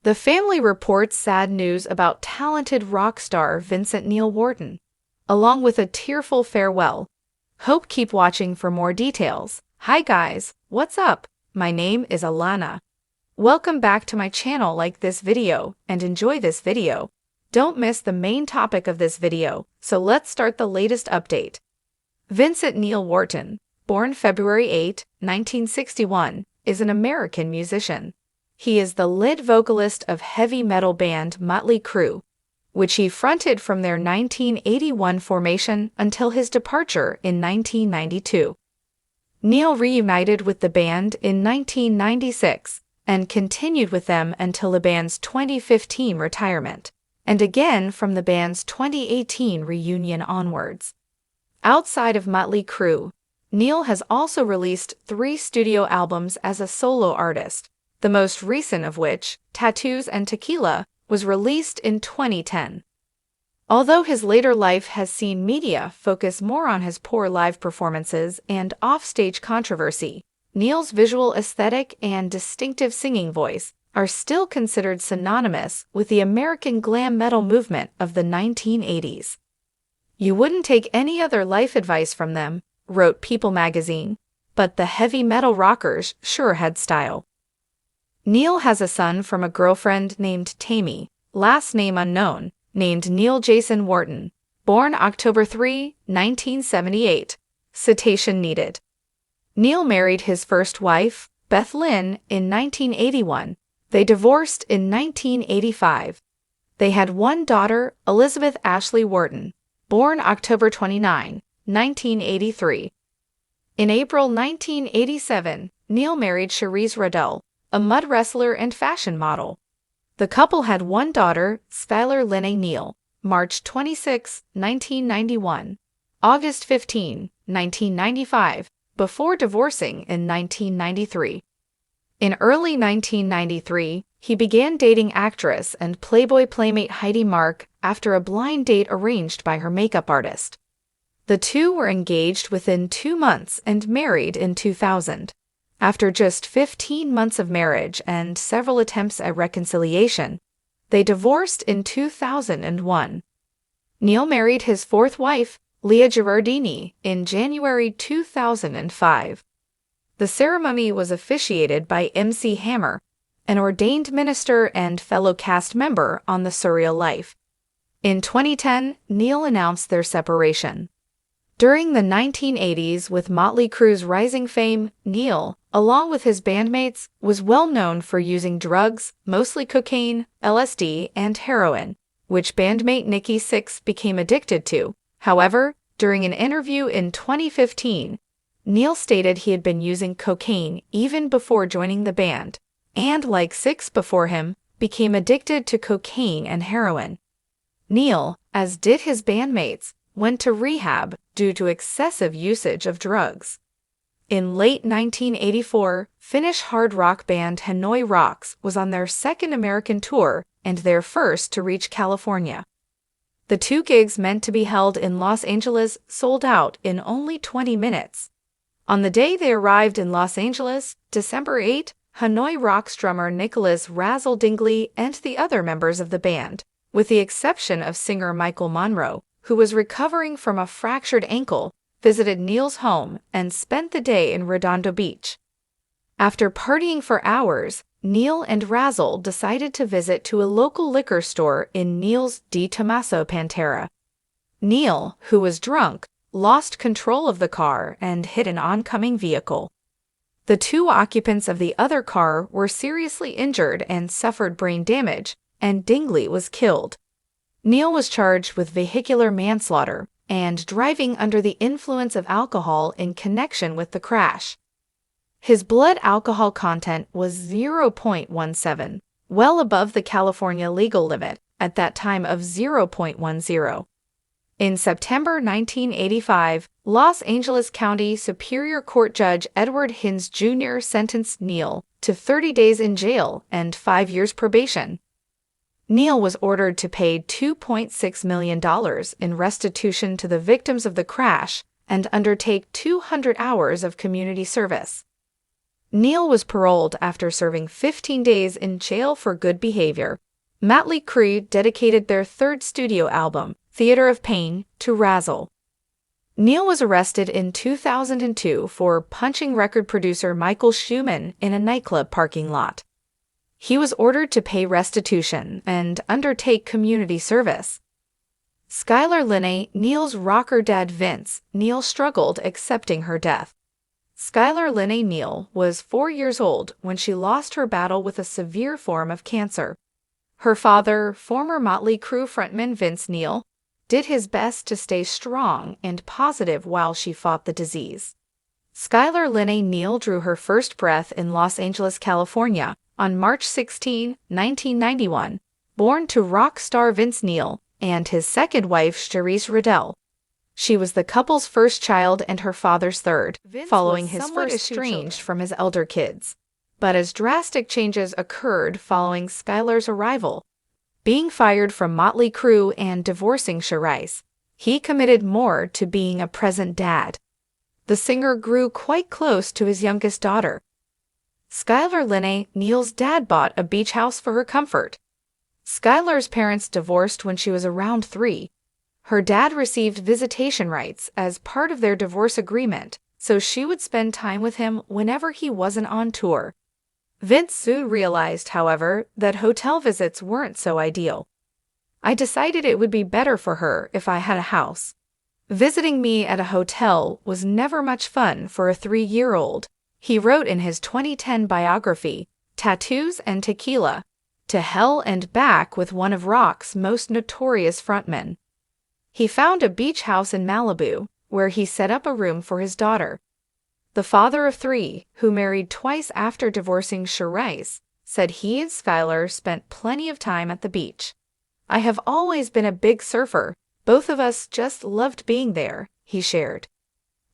The family reports sad news about talented rock star Vincent Neil Wharton, along with a tearful farewell. Hope keep watching for more details. Hi guys, what's up? My name is Alana. Welcome back to my channel. Like this video and enjoy this video. Don't miss the main topic of this video, so let's start the latest update. Vincent Neil Wharton, born February 8, 1961, is an American musician. He is the lead vocalist of heavy metal band Motley Crue, which he fronted from their 1981 formation until his departure in 1992. Neil reunited with the band in 1996 and continued with them until the band's 2015 retirement, and again from the band's 2018 reunion onwards. Outside of Motley Crue, Neil has also released 3 studio albums as a solo artist, the most recent of which, Tattoos and Tequila, was released in 2010. Although his later life has seen media focus more on his poor live performances and offstage controversy, Neil's visual aesthetic and distinctive singing voice are still considered synonymous with the American glam metal movement of the 1980s. "You wouldn't take any other life advice from them," wrote People magazine, "but the heavy metal rockers sure had style." Neil has a son from a girlfriend named Tammy, last name unknown, named Neil Jason Wharton, born October 3, 1978. Citation needed. Neil married his first wife, Beth Lynn, in 1981. They divorced in 1985. They had one daughter, Elizabeth Ashley Wharton, born October 29, 1983. In April 1987, Neil married Cherise Riddell, a mud wrestler and fashion model. The couple had one daughter, Skylar Lene Neil, March 26, 1991, August 15, 1995, before divorcing in 1993. In early 1993, he began dating actress and Playboy playmate Heidi Mark after a blind date arranged by her makeup artist. The two were engaged within 2 months and married in 2000. After just 15 months of marriage and several attempts at reconciliation, they divorced in 2001. Neil married his fourth wife, Leah Girardini, in January 2005. The ceremony was officiated by MC Hammer, an ordained minister and fellow cast member on The Surreal Life. In 2010, Neil announced their separation. During the 1980s, with Motley Crue's rising fame, Neil, along with his bandmates, was well known for using drugs, mostly cocaine, LSD, and heroin, which bandmate Nikki Sixx became addicted to. However, during an interview in 2015, Neil stated he had been using cocaine even before joining the band, and like Sixx before him, became addicted to cocaine and heroin. Neil, as did his bandmates, went to rehab due to excessive usage of drugs. In late 1984, Finnish hard rock band Hanoi Rocks was on their second American tour and their first to reach California. The 2 gigs meant to be held in Los Angeles sold out in only 20 minutes. On the day they arrived in Los Angeles, December 8, Hanoi Rocks drummer Nicholas Razzle Dingley and the other members of the band, with the exception of singer Michael Monroe, who was recovering from a fractured ankle, visited Neil's home and spent the day in Redondo Beach. After partying for hours, Neil and Razzle decided to visit to a local liquor store in Neil's Di Tommaso Pantera. Neil, who was drunk, lost control of the car and hit an oncoming vehicle. The 2 occupants of the other car were seriously injured and suffered brain damage, and Dingley was killed. Neil was charged with vehicular manslaughter and driving under the influence of alcohol in connection with the crash. His blood alcohol content was 0.17, well above the California legal limit at that time of 0.10. In September 1985, Los Angeles County Superior Court Judge Edward Hines Jr. sentenced Neil to 30 days in jail and 5 years probation. Neil was ordered to pay $2.6 million in restitution to the victims of the crash and undertake 200 hours of community service. Neil was paroled after serving 15 days in jail for good behavior. Mötley Crüe dedicated their third studio album, Theater of Pain, to Razzle. Neil was arrested in 2002 for punching record producer Michael Schumann in a nightclub parking lot. He was ordered to pay restitution and undertake community service. Skylar Linney, Neil's rocker dad Vince Neil, struggled accepting her death. Skylar Linney Neil was 4 years old when she lost her battle with a severe form of cancer. Her father, former Mötley Crüe frontman Vince Neil, did his best to stay strong and positive while she fought the disease. Skylar Linney Neil drew her first breath in Los Angeles, California, on March 16, 1991, born to rock star Vince Neil and his second wife Charisse Riddell. She was the couple's first child and her father's third, following his first estranged from his elder kids. But as drastic changes occurred following Skylar's arrival, being fired from Mötley Crüe and divorcing Charisse, he committed more to being a present dad. The singer grew quite close to his youngest daughter. Skylar Linney, Neil's dad, bought a beach house for her comfort. Skylar's parents divorced when she was around 3. Her dad received visitation rights as part of their divorce agreement, so she would spend time with him whenever he wasn't on tour. Vince soon realized, however, that hotel visits weren't so ideal. "I decided it would be better for her if I had a house. Visiting me at a hotel was never much fun for a 3-year-old, he wrote in his 2010 biography, Tattoos and Tequila, to hell and back with one of rock's most notorious frontmen. He found a beach house in Malibu, where he set up a room for his daughter. The father of 3, who married twice after divorcing Charisse, said he and Skylar spent plenty of time at the beach. I have always been a big surfer. Both of us just loved being there," he shared.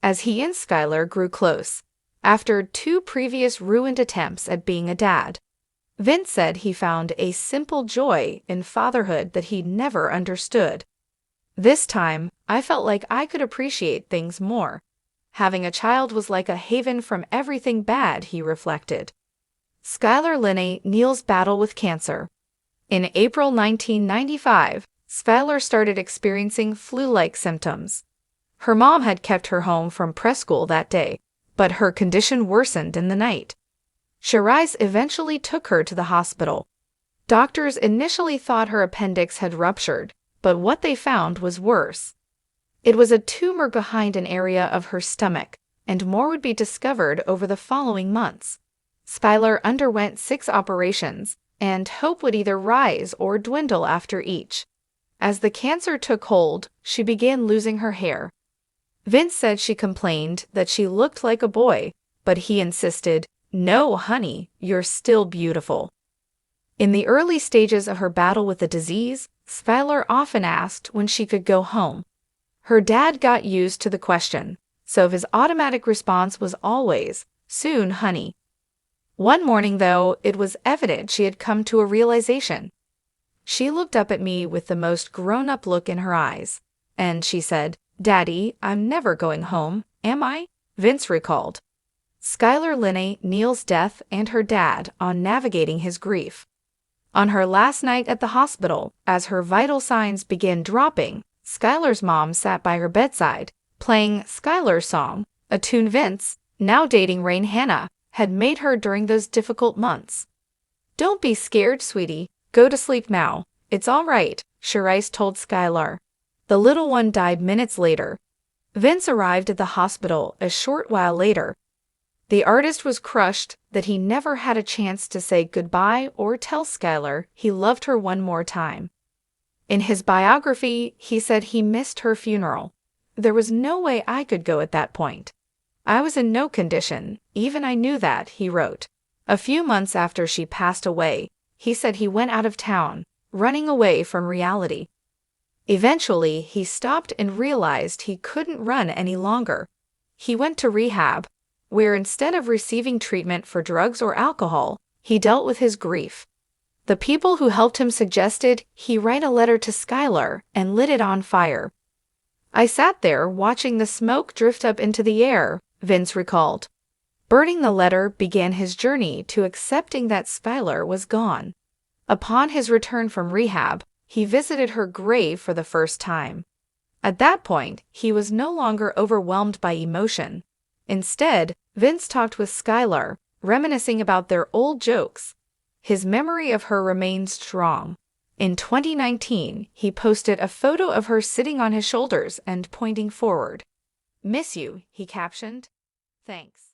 As he and Skylar grew close, after 2 previous ruined attempts at being a dad, Vince said he found a simple joy in fatherhood that he'd never understood. "This time, I felt like I could appreciate things more. Having a child was like a haven from everything bad," he reflected. Skylar Linney Neil's battle with cancer. In April 1995, Skylar started experiencing flu-like symptoms. Her mom had kept her home from preschool that day, but her condition worsened in the night. Charisse eventually took her to the hospital. Doctors initially thought her appendix had ruptured, but what they found was worse. It was a tumor behind an area of her stomach, and more would be discovered over the following months. Skylar underwent 6 operations, and hope would either rise or dwindle after each. As the cancer took hold, she began losing her hair. Vince said she complained that she looked like a boy, but he insisted, "No, honey, you're still beautiful." In the early stages of her battle with the disease, Skylar often asked when she could go home. Her dad got used to the question, so his automatic response was always, "Soon, honey." One morning, though, it was evident she had come to a realization. She looked up at me with the most grown-up look in her eyes, and she said, "Daddy, I'm never going home, am I?" Vince recalled. Skylar Linney Neil's death and her dad on navigating his grief. On her last night at the hospital, as her vital signs began dropping, Skylar's mom sat by her bedside, playing Skylar's song, a tune Vince, now dating Rain Hannah, had made her during those difficult months. "Don't be scared, sweetie. Go to sleep now. It's all right," Charisse told Skylar. The little one died minutes later. Vince arrived at the hospital a short while later. The artist was crushed that he never had a chance to say goodbye or tell Skylar he loved her one more time. In his biography, he said he missed her funeral. "There was no way I could go at that point. I was in no condition, even I knew that," he wrote. A few months after she passed away, he said he went out of town, running away from reality. Eventually, he stopped and realized he couldn't run any longer. He went to rehab, where instead of receiving treatment for drugs or alcohol, he dealt with his grief. The people who helped him suggested he write a letter to Skylar and lit it on fire. "I sat there watching the smoke drift up into the air," Vince recalled. Burning the letter began his journey to accepting that Skylar was gone. Upon his return from rehab, he visited her grave for the first time. At that point, he was no longer overwhelmed by emotion. Instead, Vince talked with Skylar, reminiscing about their old jokes. His memory of her remained strong. In 2019, he posted a photo of her sitting on his shoulders and pointing forward. "Miss you," he captioned. "Thanks."